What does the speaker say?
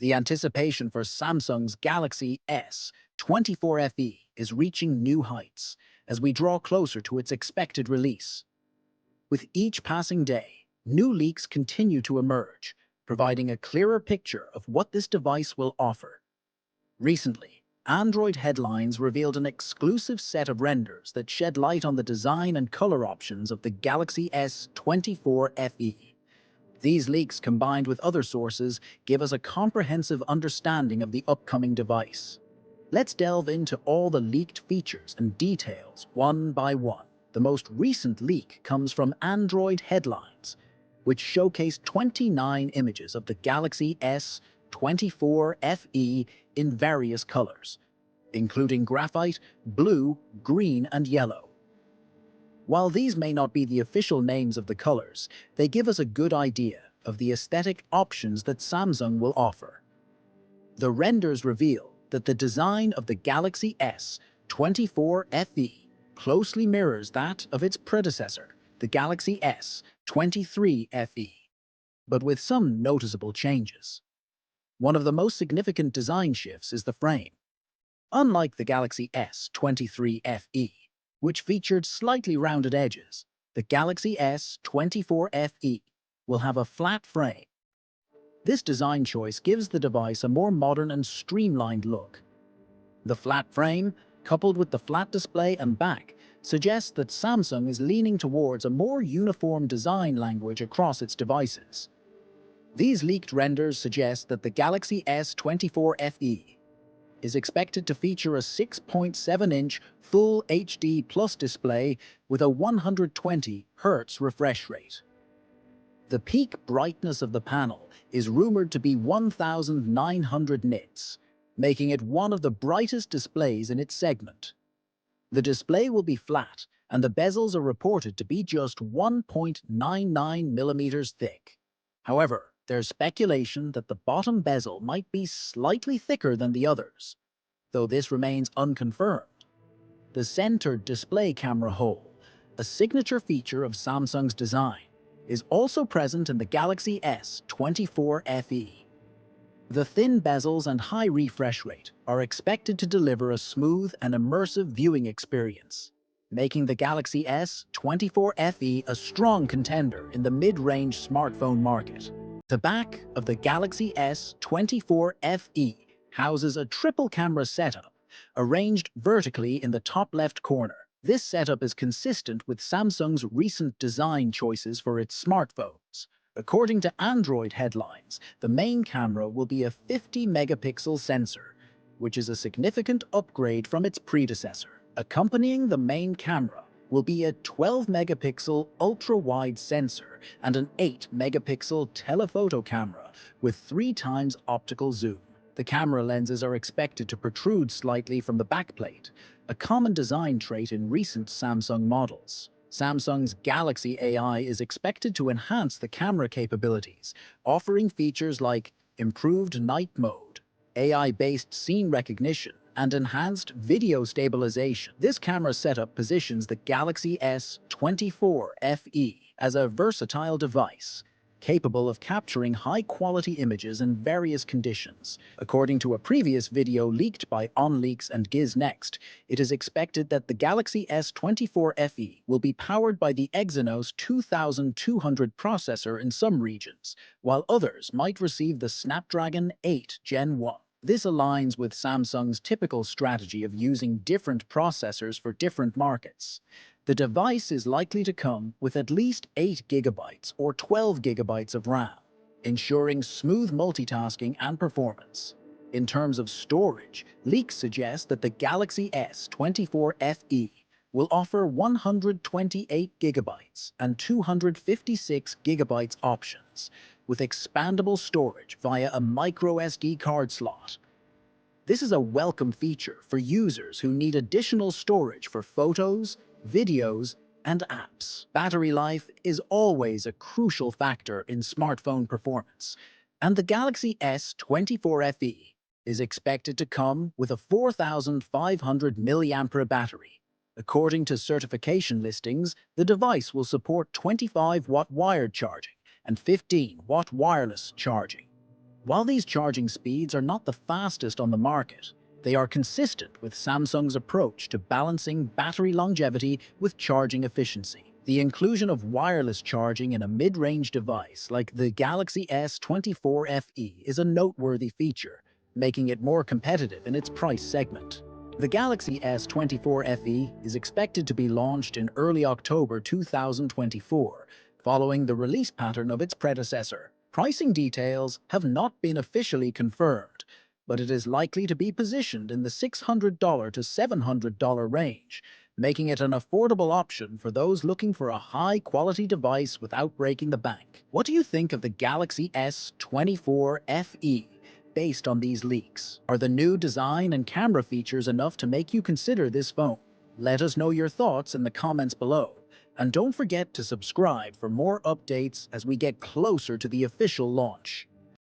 The anticipation for Samsung's Galaxy S24 FE is reaching new heights as we draw closer to its expected release. With each passing day, new leaks continue to emerge, providing a clearer picture of what this device will offer. Recently, Android headlines revealed an exclusive set of renders that shed light on the design and color options of the Galaxy S24 FE. These leaks, combined with other sources, give us a comprehensive understanding of the upcoming device. Let's delve into all the leaked features and details one by one. The most recent leak comes from Android headlines, which showcased 29 images of the Galaxy S24 FE in various colors, including graphite, blue, green, and yellow. While these may not be the official names of the colors, they give us a good idea of the aesthetic options that Samsung will offer. The renders reveal that the design of the Galaxy S24 FE closely mirrors that of its predecessor, the Galaxy S23 FE, but with some noticeable changes. One of the most significant design shifts is the frame. Unlike the Galaxy S23 FE, which featured slightly rounded edges, the Galaxy S24 FE will have a flat frame. This design choice gives the device a more modern and streamlined look. The flat frame, coupled with the flat display and back, suggests that Samsung is leaning towards a more uniform design language across its devices. These leaked renders suggest that the Galaxy S24 FE is expected to feature a 6.7-inch Full HD Plus display with a 120Hz refresh rate. The peak brightness of the panel is rumored to be 1900 nits, making it one of the brightest displays in its segment. The display will be flat, and the bezels are reported to be just 1.99 millimeters thick. However, there's speculation that the bottom bezel might be slightly thicker than the others, though this remains unconfirmed. The centered display camera hole, a signature feature of Samsung's design, is also present in the Galaxy S24 FE. The thin bezels and high refresh rate are expected to deliver a smooth and immersive viewing experience, making the Galaxy S24 FE a strong contender in the mid-range smartphone market. The back of the Galaxy S24 FE houses a triple camera setup, arranged vertically in the top left corner. This setup is consistent with Samsung's recent design choices for its smartphones. According to Android headlines, the main camera will be a 50-megapixel sensor, which is a significant upgrade from its predecessor. Accompanying the main camera will be a 12-megapixel ultra-wide sensor and an 8-megapixel telephoto camera with 3 times optical zoom. The camera lenses are expected to protrude slightly from the backplate, a common design trait in recent Samsung models. Samsung's Galaxy AI is expected to enhance the camera capabilities, offering features like improved night mode, AI-based scene recognition, and enhanced video stabilization. This camera setup positions the Galaxy S24 FE as a versatile device, capable of capturing high-quality images in various conditions. According to a previous video leaked by OnLeaks and GizNext, it is expected that the Galaxy S24 FE will be powered by the Exynos 2200 processor in some regions, while others might receive the Snapdragon 8 Gen 1. This aligns with Samsung's typical strategy of using different processors for different markets. The device is likely to come with at least 8 GB or 12 GB of RAM, ensuring smooth multitasking and performance. In terms of storage, leaks suggest that the Galaxy S24 FE will offer 128 GB and 256 GB options, with expandable storage via a microSD card slot. This is a welcome feature for users who need additional storage for photos, videos, and apps. Battery life is always a crucial factor in smartphone performance, and the Galaxy S24 FE is expected to come with a 4,500 mAh battery. According to certification listings, the device will support 25-watt wired charging and 15-watt wireless charging. While these charging speeds are not the fastest on the market, they are consistent with Samsung's approach to balancing battery longevity with charging efficiency. The inclusion of wireless charging in a mid-range device like the Galaxy S24 FE is a noteworthy feature, making it more competitive in its price segment. The Galaxy S24 FE is expected to be launched in early October 2024, following the release pattern of its predecessor. Pricing details have not been officially confirmed, but it is likely to be positioned in the $600 to $700 range, making it an affordable option for those looking for a high-quality device without breaking the bank. What do you think of the Galaxy S24 FE? Based on these leaks, are the new design and camera features enough to make you consider this phone? Let us know your thoughts in the comments below. And don't forget to subscribe for more updates as we get closer to the official launch.